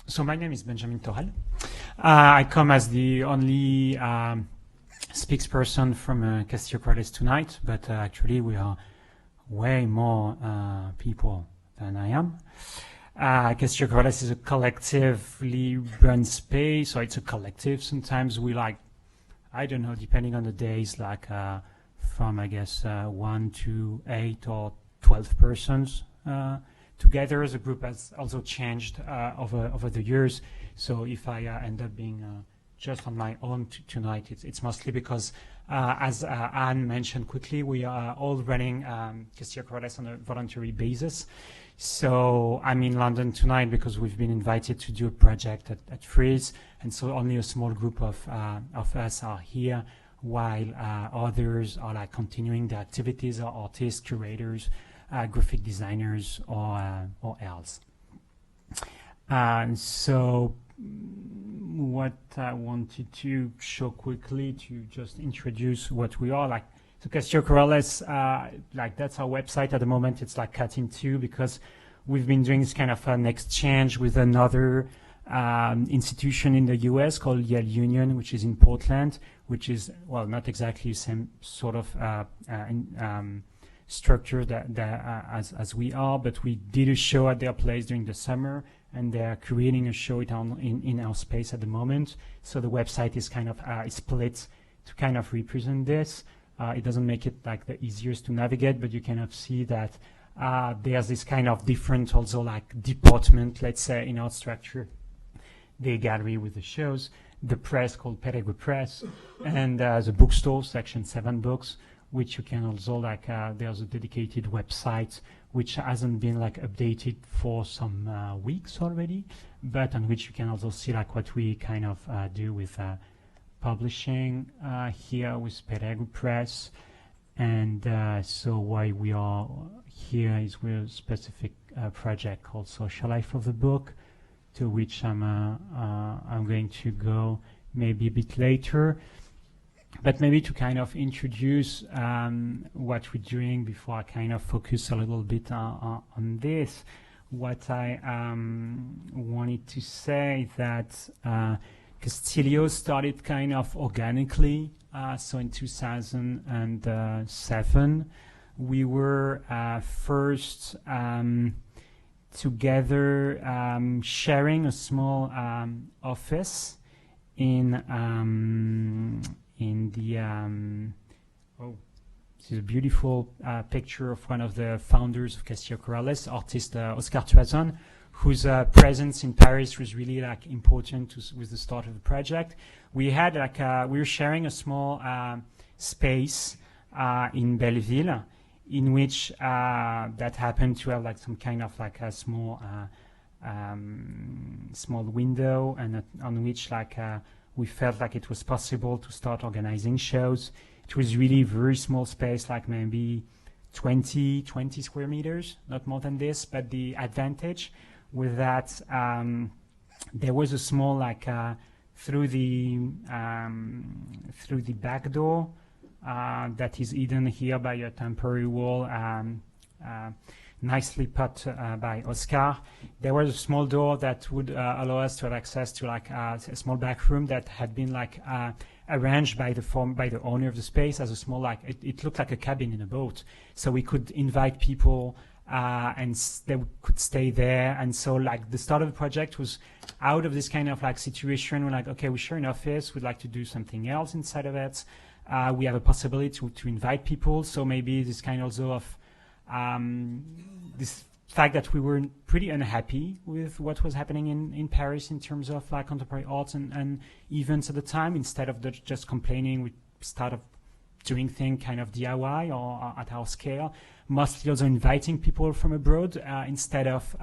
So my name is Benjamin Torel. I come as the only spokesperson from Castillo Corrales tonight, but actually we are way more people than I am. Castillo Corrales is a collectively run space, so it's a collective. Sometimes we like, I don't know, depending on the days, like from I guess 1 to 8 or 12 persons together. The group has also changed over the years. So if I end up being just on my own tonight, it's mostly because, as Anne mentioned quickly, we are all running Castillo Corrales on a voluntary basis. So I'm in London tonight because we've been invited to do a project at Frieze, and so only a small group of us are here, while others are like continuing the activities, or artists, curators, graphic designers, or else. And so what I wanted to show quickly to just introduce what we are like. So Castillo Corrales, like that's our website at the moment. It's like cut in two because we've been doing this kind of an exchange with another institution in the US called Yale Union, which is in Portland, which is, well, not exactly the same sort of structure as we are, but we did a show at their place during the summer, and they're creating a show in our space at the moment. So the website is kind of split to kind of represent this. It doesn't make it like the easiest to navigate, but you kind of see that there's this kind of different also like department, let's say, in our structure. The gallery with the shows, the press called Perrault Press, and the bookstore, section 7 books, which you can also like, there's a dedicated website which hasn't been like updated for some weeks already, but on which you can also see like what we kind of do with publishing here with Perrault Press. And so why we are here is we're a specific project called Social Life of the Book, to which I'm going to go maybe a bit later. But maybe to kind of introduce what we're doing before I kind of focus a little bit on this, what I wanted to say that Castillo started kind of organically. So in 2007, we were first together sharing a small office in the this is a beautiful picture of one of the founders of Castillo Corrales, artist Oscar Tuazon, whose presence in Paris was really like important with the start of the project. We had like we were sharing a small space in Belleville, in which that happened to have like some kind of like a small small window, and on which like we felt like it was possible to start organizing shows. It was really a very small space, like maybe 20 square meters, not more than this. But the advantage with that, there was a small like through the back door that is hidden here by a temporary wall, nicely put by Oscar. There was a small door that would allow us to have access to like a small back room that had been like arranged by the owner of the space as a small like it looked like a cabin in a boat. So we could invite people and they could stay there. And so like the start of the project was out of this kind of like situation. We're like, okay, we share an office. We'd like to do something else inside of it. We have a possibility to invite people. So maybe this kind also of this fact that we were pretty unhappy with what was happening in Paris in terms of like contemporary arts and events at the time. Instead of just complaining, we started doing things kind of DIY or at our scale, mostly also inviting people from abroad instead of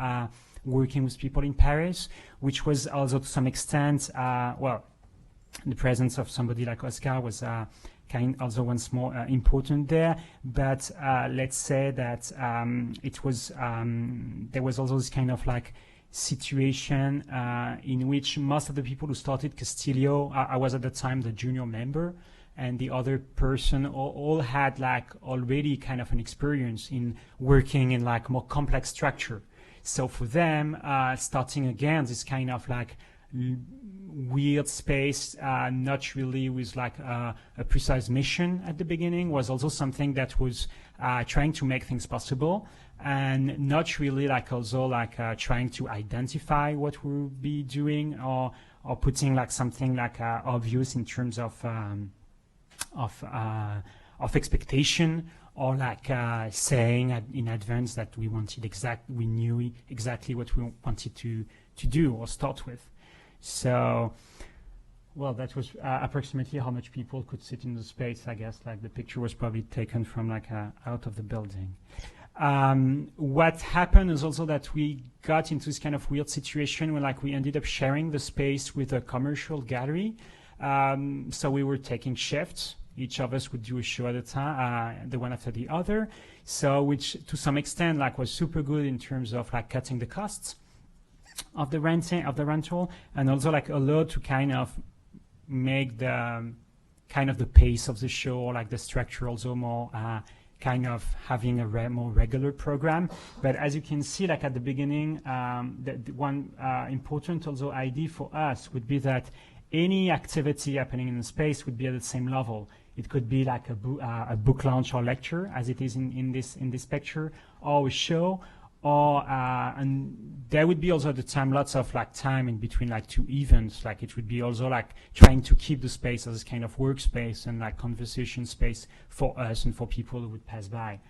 working with people in Paris, which was also to some extent, well, the presence of somebody like Oscar was kind also once more important there. But let's say that it was there was also this kind of like situation in which most of the people who started Castillo, I was at the time the junior member, and the other person all had like already kind of an experience in working in like more complex structure. So for them, starting again this kind of like weird space, not really with like a precise mission at the beginning, was also something that was trying to make things possible, and not really like also like trying to identify what we'll be doing, or putting like something like obvious in terms of expectation, or like saying in advance that we knew exactly what we wanted to do or start with. So, well, that was approximately how much people could sit in the space. I guess like the picture was probably taken from like out of the building. What happened is also that we got into this kind of weird situation where like we ended up sharing the space with a commercial gallery. So we were taking shifts. Each of us would do a show at a time, the one after the other. So which to some extent like was super good in terms of like cutting the costs of the rental, and also like allowed to kind of make the pace of the show, or like the structure also more kind of having a more regular program. But as you can see, like at the beginning, the one important also idea for us would be that any activity happening in the space would be at the same level. It could be like a book launch or lecture, as it is in this picture, or a show, or and there would be also at the time lots of like time in between like two events. Like it would be also like trying to keep the space as kind of workspace and like conversation space for us and for people who would pass by.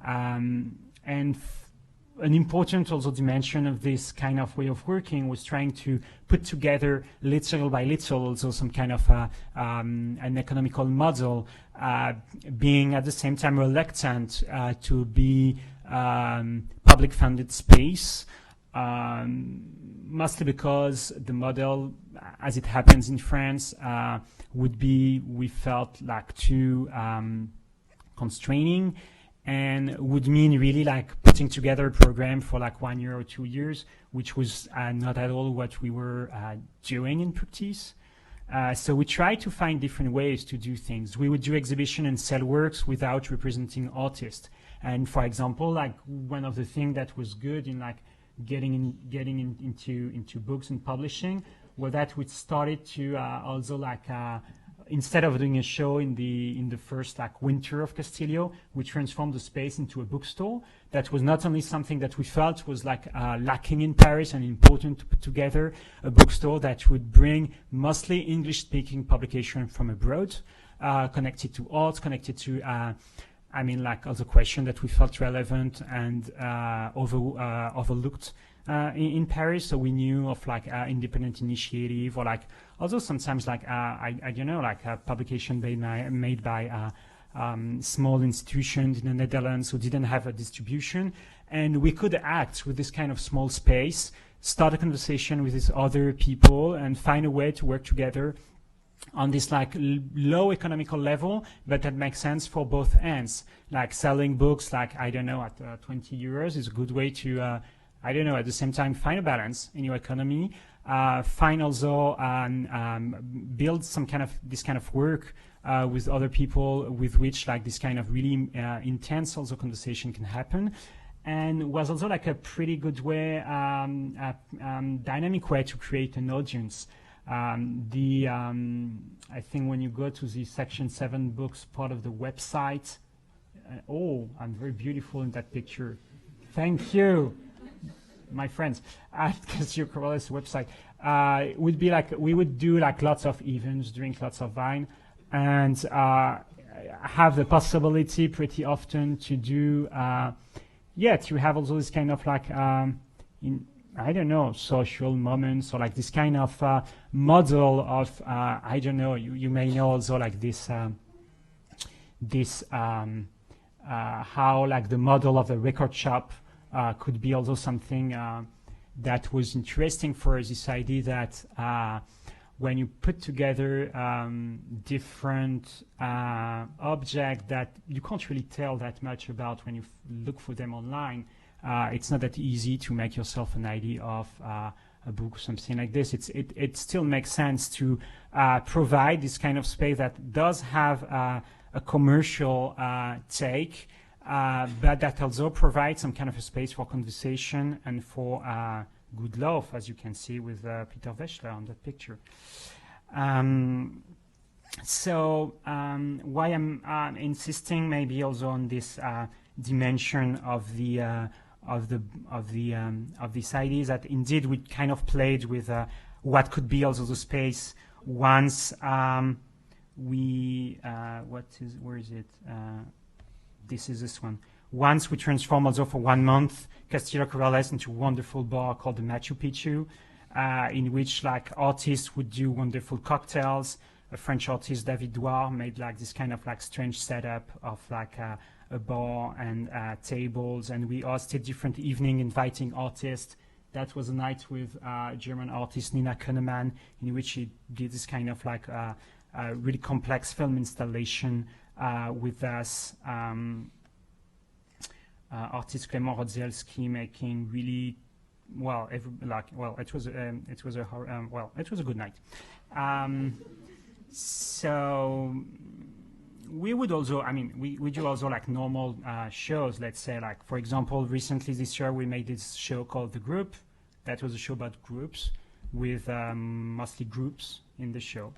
And an important also dimension of this kind of way of working was trying to put together little by little also some kind of an economical model, being at the same time reluctant to be public funded space, mostly because the model, as it happens in France, would be, we felt like too constraining, and would mean really like putting together a program for like 1 year or 2 years, which was not at all what we were doing in practice. So we tried to find different ways to do things. We would do exhibition and sell works without representing artists. And for example, like one of the things that was good in like getting into books and publishing was that we started to also like instead of doing a show in the first like winter of Castillo, we transformed the space into a bookstore. That was not only something that we felt was like lacking in Paris and important to put together a bookstore that would bring mostly English-speaking publication from abroad, connected to art, connected to I mean, like other questions that we felt relevant and overlooked in Paris. So we knew of like independent initiative, or like also sometimes like I don't know, like a publication made by small institutions in the Netherlands who didn't have a distribution, and we could act with this kind of small space, start a conversation with these other people, and find a way to work together on this like low economical level, but that makes sense for both ends. Like selling books, like I don't know, at 20 euros is a good way to I don't know, at the same time find a balance in your economy, find also build some kind of this kind of work with other people with which like this kind of really intense also conversation can happen. And was also like a pretty good way, dynamic way to create an audience. I think when you go to the Section 7 books part of the website, oh, I'm very beautiful in that picture. Thank you, my friends. At Castillo Corrales website, would be like, we would do like lots of events, drink lots of wine, and have the possibility pretty often to do, to have also this kind of like, I don't know, social moments, or like this kind of model of, I don't know, you may know also like this, how like the model of the record shop could be also something that was interesting for us, this idea that when you put together different objects that you can't really tell that much about when you look for them online, it's not that easy to make yourself an idea of a book or something like this. It still makes sense to provide this kind of space that does have a commercial take, but that also provides some kind of a space for conversation and for good love, as you can see with Peter Wechsler on that picture. So why I'm insisting maybe also on this dimension of the of this idea is that indeed we kind of played with what could be also the space once where is it? This is this one. Once we transform also for 1 month Castillo Corrales into a wonderful bar called the Machu Picchu, in which like artists would do wonderful cocktails. A French artist, David Douard, made like this kind of like strange setup of like a bar and tables, and we hosted different evening inviting artists. That was a night with German artist Nina Koenemann, in which she did this kind of like a really complex film installation with us. Artist Clément Rodzielski making really it was a good night. So we would also, I mean, we do also like normal shows, let's say, like, for example, recently this year we made this show called The Group. That was a show about groups with mostly groups in the show.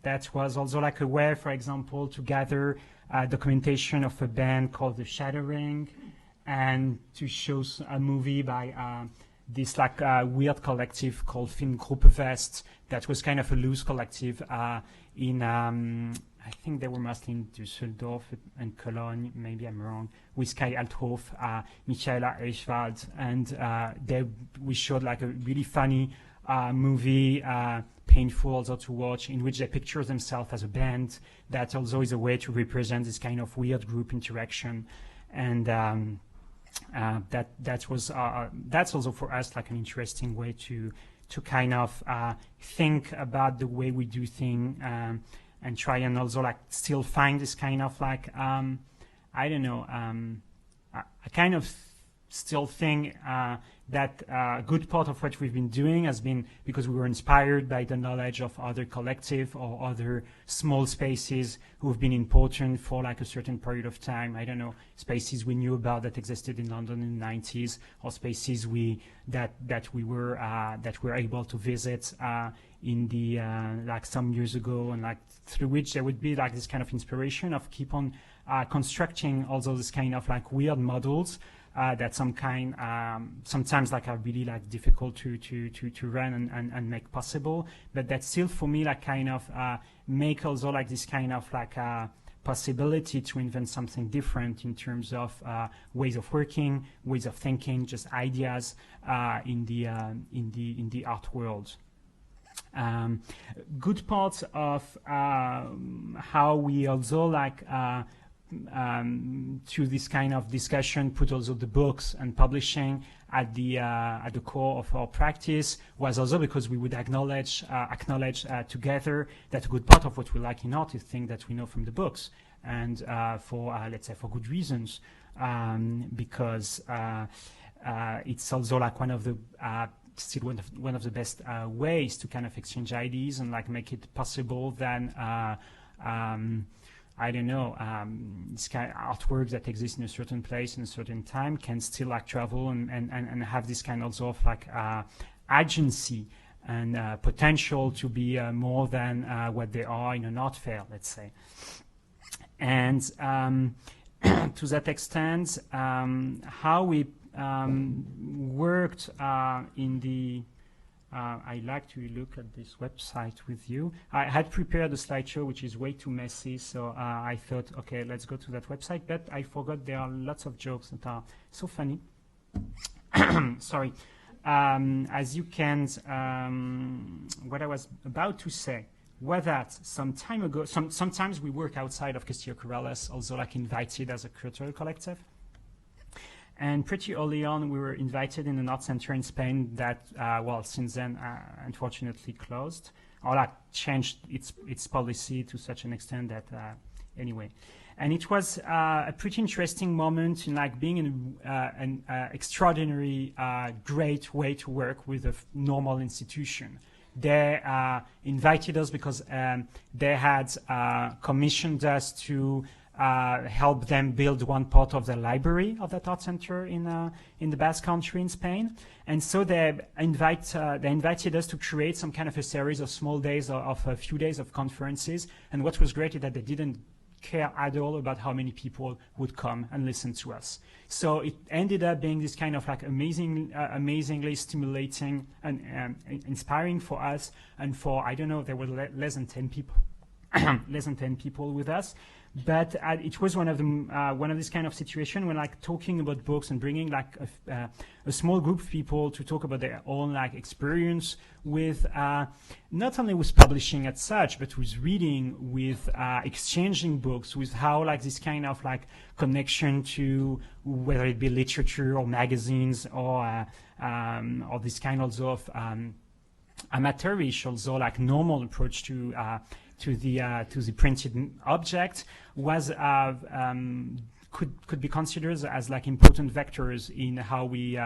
That was also like a way, for example, to gather documentation of a band called The Shattering and to show a movie by this like weird collective called Filmgruppe West that was kind of a loose collective in I think they were mostly in Düsseldorf and Cologne, maybe I'm wrong, with Kai Althoff, Michaela Eichwald, and we showed like a really funny movie, painful also to watch, in which they picture themselves as a band. That also is a way to represent this kind of weird group interaction, and that's also for us like an interesting way to kind of think about the way we do things, and try and also like still find this kind of like I don't know, I kind of still think that a good part of what we've been doing has been because we were inspired by the knowledge of other collective or other small spaces who've been important for like a certain period of time. I don't know, spaces we knew about that existed in London in the 90s, or spaces that we were able to visit in the like some years ago, and like through which there would be like this kind of inspiration of keep on constructing also this kind of like weird models that sometimes like are really like difficult to run and make possible, but that still for me like kind of make also like this kind of like possibility to invent something different in terms of ways of working, ways of thinking, just ideas in the art world. Good parts of how we also like to this kind of discussion put also the books and publishing at the core of our practice was also because we would acknowledge together that a good part of what we like in art is things that we know from the books, and for let's say for good reasons, because it's also like one of the still one of the best ways to kind of exchange ideas and like make it possible then I don't know, this kind of artworks that exist in a certain place in a certain time can still like travel and have this kind also of like agency and potential to be more than what they are in an art fair, let's say. And to that extent, how we worked in the I like to look at this website with you. I had prepared a slideshow which is way too messy, so I thought, okay, let's go to that website, but I forgot there are lots of jokes that are so funny. Sorry. As you can, what I was about to say was that some time ago, sometimes we work outside of Castillo Corrales, also like invited as a cultural collective. And pretty early on, we were invited in an art center in Spain that, well, since then, unfortunately closed, or like changed its policy to such an extent that, anyway. And it was a pretty interesting moment in like being in an extraordinary, great way to work with a normal institution. They invited us because they had commissioned us to help them build one part of the library of that art center in the Basque Country in Spain. And so they invited us to create some kind of a series of small days, of a few days of conferences. And what was great is that they didn't care at all about how many people would come and listen to us. So it ended up being this kind of like amazingly stimulating and inspiring for us. And for, I don't know, there were less than 10 people, less than 10 people with us. But it was one of this kind of situation when like talking about books and bringing like a small group of people to talk about their own like experience with not only with publishing as such, but with reading, with exchanging books, with how like this kind of like connection to whether it be literature or magazines or this kind also of amateurish, also like normal approach to the printed object was could be considered as like important vectors in how we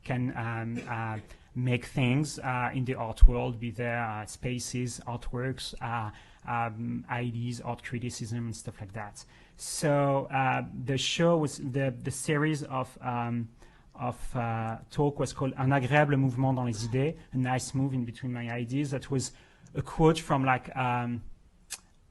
can make things in the art world, be there spaces, artworks, ideas, art criticism, and stuff like that. So the show was the series of talk was called Un agréable mouvement dans les idées, a nice move in between my ideas. That was a quote from like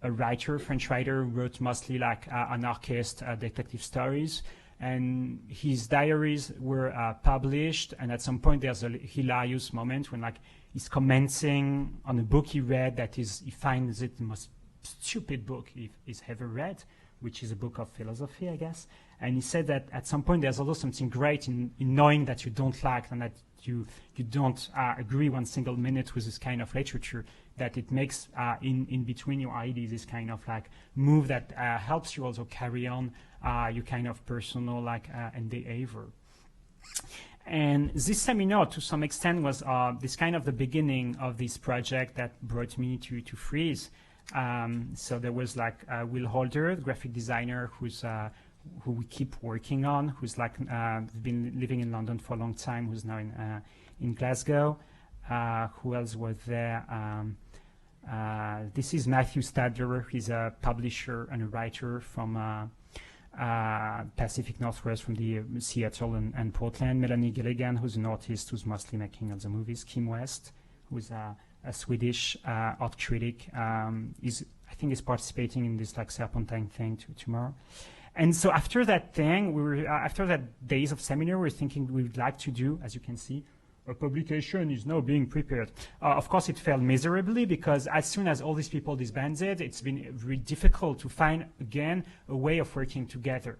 a writer, French writer, who wrote mostly like anarchist detective stories, and his diaries were published. And at some point, there's a hilarious moment when like he's commenting on a book he read that he finds it the most stupid book he's ever read, which is a book of philosophy, I guess. And he said that at some point there's also something great in knowing that you don't like and that you don't agree one single minute with this kind of literature, that it makes in between your ideas this kind of like move that helps you also carry on your kind of personal like endeavor. And this seminar to some extent was this kind of the beginning of this project that brought me to Frieze. So there was like Will Holder, the graphic designer, who we keep working on, who's like been living in London for a long time, who's now in Glasgow. Who else was there? This is Matthew Stadler. He's a publisher and a writer from Pacific Northwest, from the Seattle and Portland. Melanie Gilligan, who's an artist who's mostly making all the movies. Kim West, who's a Swedish art critic, I think is participating in this like Serpentine thing tomorrow. And so after that thing, after that days of seminar, we were thinking we would like to do, as you can see, a publication is now being prepared. Of course, it failed miserably because as soon as all these people disbanded, it's been really difficult to find, again, a way of working together.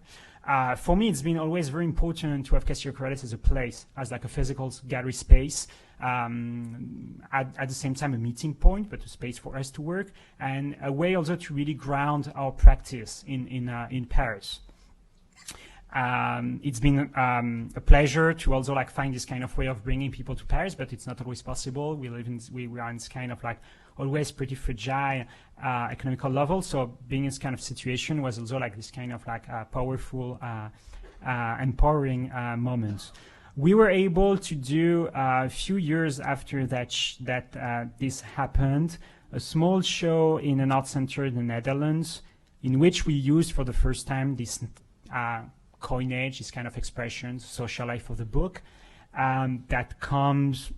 For me, it's been always very important to have Castillo Corrales as a place, as like a physical gallery space, at the same time a meeting point, but a space for us to work, and a way also to really ground our practice in Paris. It's been a pleasure to also like find this kind of way of bringing people to Paris, but it's not always possible. We are in this kind of like always pretty fragile economical level. So being in this kind of situation was also like this kind of like powerful, empowering moment. We were able to do a few years after that this happened, a small show in an art center in the Netherlands, in which we used for the first time this coinage, this kind of expressions, social life of the book, that comes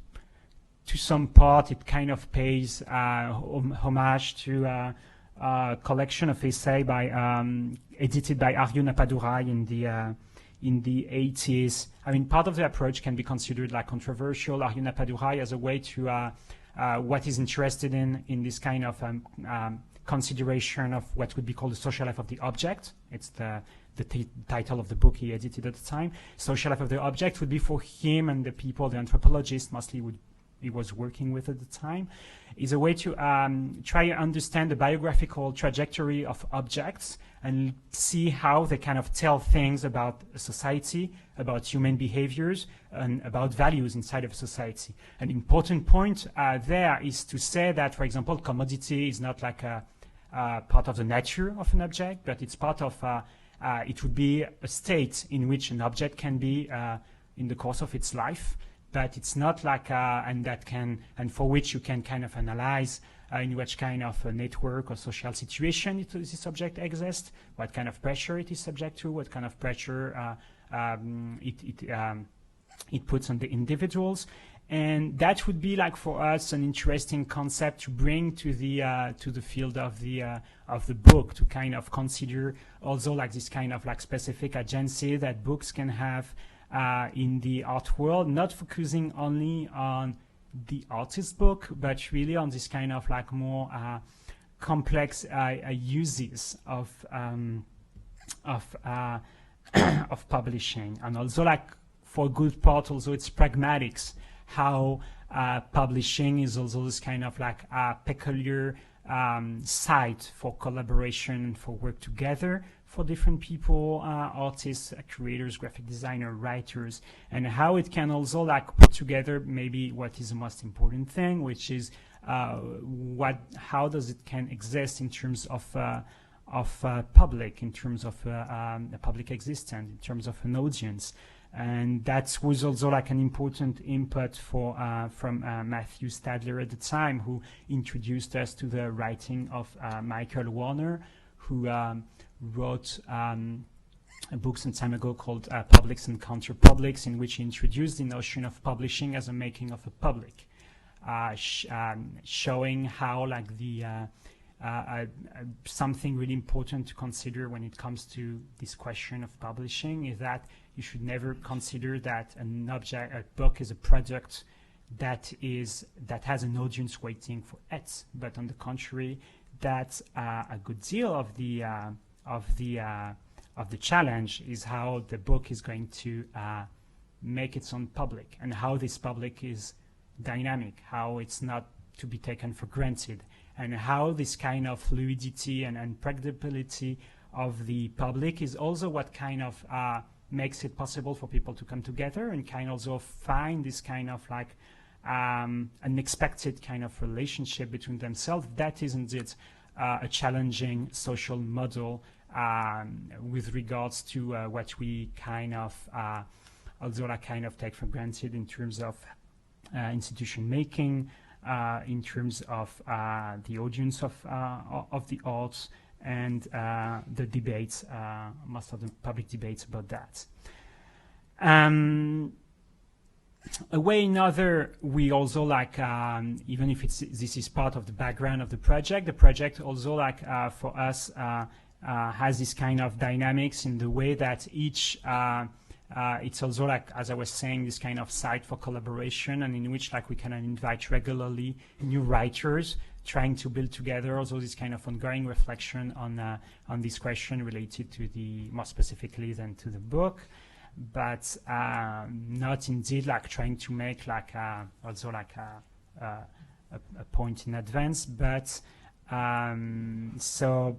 to some part, it kind of pays homage to a collection of essays edited by Arjun Appadurai in the 80s. I mean, part of the approach can be considered like controversial. Arjun Appadurai as a way to what is interested in this kind of consideration of what would be called the social life of the object. It's the title of the book he edited at the time. Social life of the object would be for him and the people, the anthropologists mostly he was working with at the time, is a way to try to understand the biographical trajectory of objects and see how they kind of tell things about a society, about human behaviors, and about values inside of a society. An important point there is to say that, for example, commodity is not like a part of the nature of an object, but it's part of it would be a state in which an object can be in the course of its life. but it's not like and for which you can kind of analyze in which kind of a network or social situation this object exists, what kind of pressure it is subject to, what kind of pressure it puts on the individuals. And that would be like for us an interesting concept to bring to the field of the book, to kind of consider also like this kind of like specific agency that books can have in the art world, not focusing only on the artist book, but really on this kind of like more complex uses of publishing, and also like for a good part also it's pragmatics, how publishing is also this kind of like a peculiar site for collaboration, for work together for different people, artists, creators, graphic designer, writers, and how it can also like put together maybe what is the most important thing, which is how does it can exist in terms of public, in terms of a public existence, in terms of an audience. And that was also like an important input from Matthew Stadler at the time, who introduced us to the writing of Michael Warner, who wrote a book some time ago called Publics and Counter-Publics, in which he introduced the notion of publishing as a making of a public, showing how like something really important to consider when it comes to this question of publishing is that you should never consider that a book is a product that has an audience waiting for it, but on the contrary, that a good deal of the challenge is how the book is going to make its own public, and how this public is dynamic, how it's not to be taken for granted, and how this kind of fluidity and unpredictability of the public is also what kind of makes it possible for people to come together and kind of also find this kind of like unexpected kind of relationship between themselves. That is indeed a challenging social model with regards to what we kind of also like kind of take for granted in terms of institution making, in terms of the audience of the arts, and the debates, most of the public debates about that. A way another, we also like, even if this is part of the background of the project also like for us has this kind of dynamics in the way that each, it's also like, as I was saying, this kind of site for collaboration, and in which like we can invite regularly new writers trying to build together also this kind of ongoing reflection on this question related to more specifically than to the book, but not indeed like trying to make like also like a point in advance, but so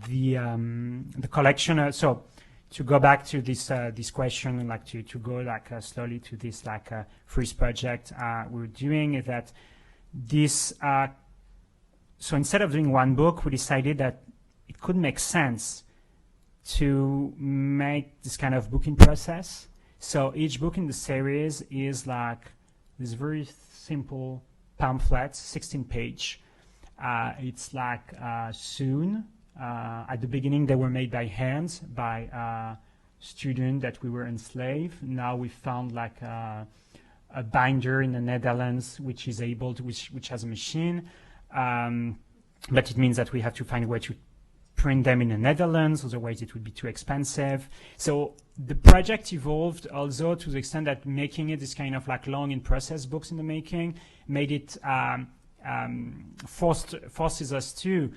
the collection. So to go back to this question, like to go like slowly to this like Frieze project we're doing, is that this. So instead of doing one book, we decided that it could make sense to make this kind of booking process. So each book in the series is like this very simple pamphlet, 16-page. It's like soon. At the beginning, they were made by hand by students that we were enslaved. Now we found like a binder in the Netherlands which is able to, which has a machine, but it means that we have to find a way to print them in the Netherlands, otherwise it would be too expensive. So the project evolved also to the extent that making it this kind of like long in process books in the making made it forces us to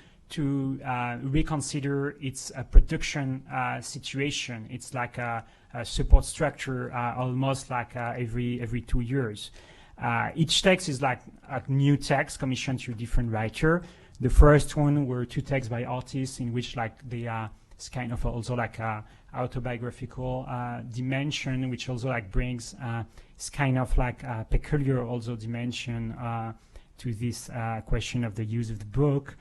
reconsider its production situation. It's like a support structure almost like every 2 years. Each text is like a new text commissioned to a different writer. The first one were 2 texts by artists in which like they are kind of also like a autobiographical dimension, which also like brings it's kind of like a peculiar also dimension to this question of the use of the book.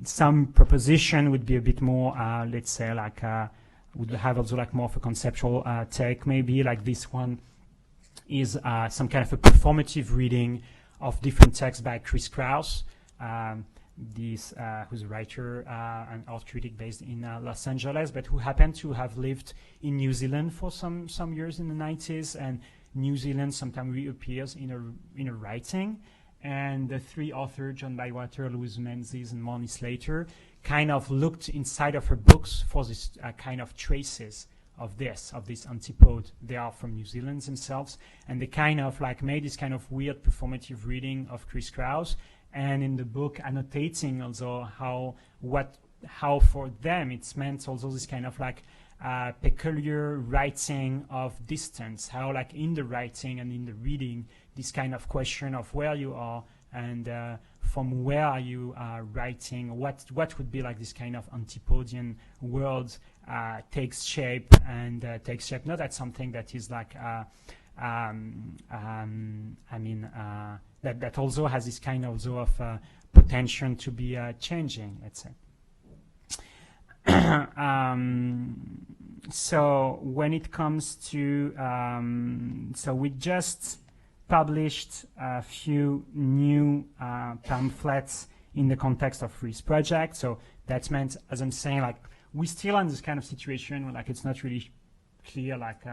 Some proposition would be a bit more, let's say, like would have also like more of a conceptual take, maybe like this one is some kind of a performative reading of different texts by Chris Kraus, who's a writer and art critic based in Los Angeles, but who happened to have lived in New Zealand for some years in the 90s, and New Zealand sometimes reappears in a writing. And the three authors, John Bywater, Louise Menzies, and Marnie Slater, kind of looked inside of her books for this kind of traces of this antipode. They are from New Zealand themselves, and they kind of like made this kind of weird performative reading of Chris Kraus, and in the book annotating also how for them it's meant also this kind of like peculiar writing of distance, how like in the writing and in the reading, this kind of question of where you are and from where are you writing, what would be like this kind of antipodian world takes shape, and takes shape not as something that is like that also has this kind of potential to be changing, let's say. So when it comes to so we just published a few new pamphlets in the context of Frieze project. So that's meant, as I'm saying, like we're still in this kind of situation where like it's not really clear, like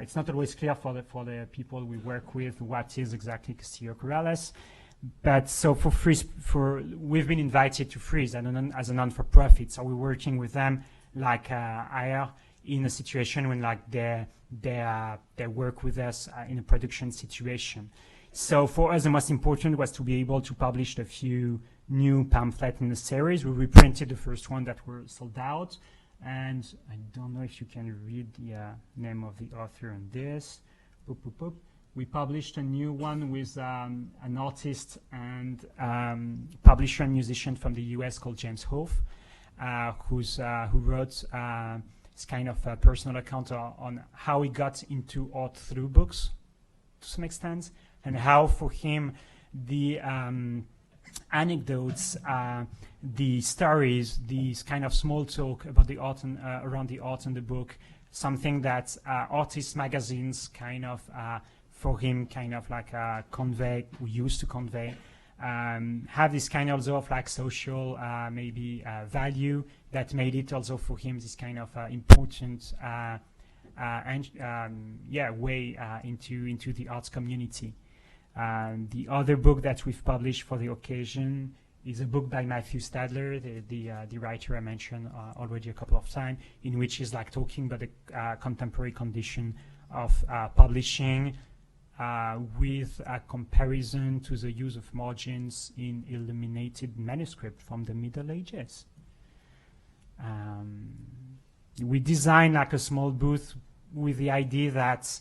it's not always clear for the people we work with what is exactly Castillo Corrales. But so for Frieze, we've been invited to Frieze as a non-for-profit. So we're working with them like AIR in a situation when like they work with us in a production situation. So for us, the most important was to be able to publish a few new pamphlets in the series. We reprinted the first one that were sold out, and I don't know if you can read the name of the author on this. Boop, boop, boop. We published a new one with an artist and publisher and musician from the US called James Hoff, who wrote this kind of personal account on how he got into art through books to some extent, and how for him the anecdotes, the stories, these kind of small talk about the art and around the art and the book, something that artist magazines kind of for him kind of like used to convey, have this kind of like social maybe value that made it also for him this kind of important way into the arts community. The other book that we've published for the occasion is a book by Matthew Stadler, the writer I mentioned already a couple of times, in which he's like talking about the contemporary condition of publishing with a comparison to the use of margins in illuminated manuscript from the Middle Ages. We designed like a small booth with the idea that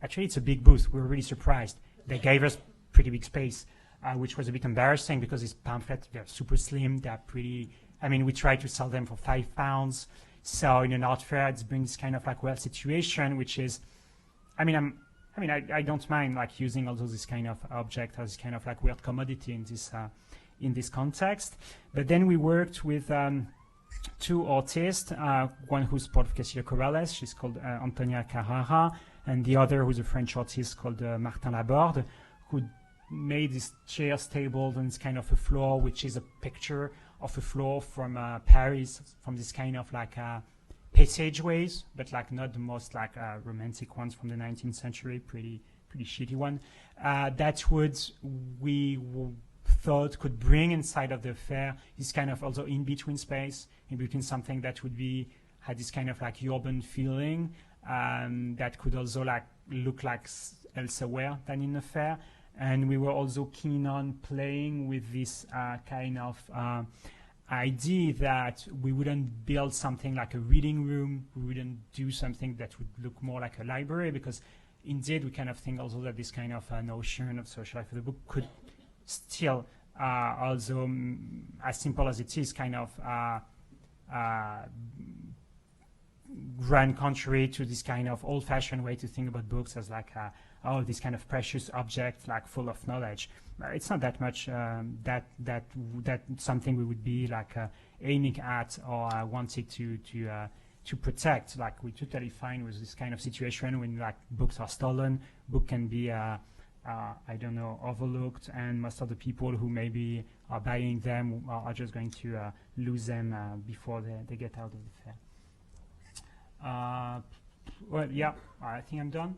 actually it's a big booth. We were really surprised. They gave us pretty big space, which was a bit embarrassing because these pamphlets, they're super slim, they're pretty, we tried to sell them for £5. So in an art fair, it brings this kind of like well situation, which is, I don't mind like using also this kind of object as kind of like weird commodity in this context. But then we worked with two artists, one who's part of Castillo Corrales, she's called Antonia Carrara, and the other who's a French artist called Martin Laborde, who made these chairs, tables, and this kind of a floor, which is a picture of a floor from Paris, from this kind of like passageways, but like not the most like romantic ones from the 19th century, pretty shitty one. That we thought could bring inside of the fair this kind of also in-between space, in between something that had this kind of like urban feeling, that could also like look like elsewhere than in the fair. And we were also keen on playing with this kind of idea that we wouldn't build something like a reading room, we wouldn't do something that would look more like a library, because indeed we kind of think also that this kind of notion of social life of the book could still also, as simple as it is, kind of run contrary to this kind of old-fashioned way to think about books as like this kind of precious object like full of knowledge. It's not that much that something we would be like aiming at or wanted to to protect. Like, we're totally fine with this kind of situation when like books are stolen. Book can be I don't know, overlooked, and most of the people who maybe are buying them are just going to lose them before they get out of the fair. Well, yeah, I think I'm done.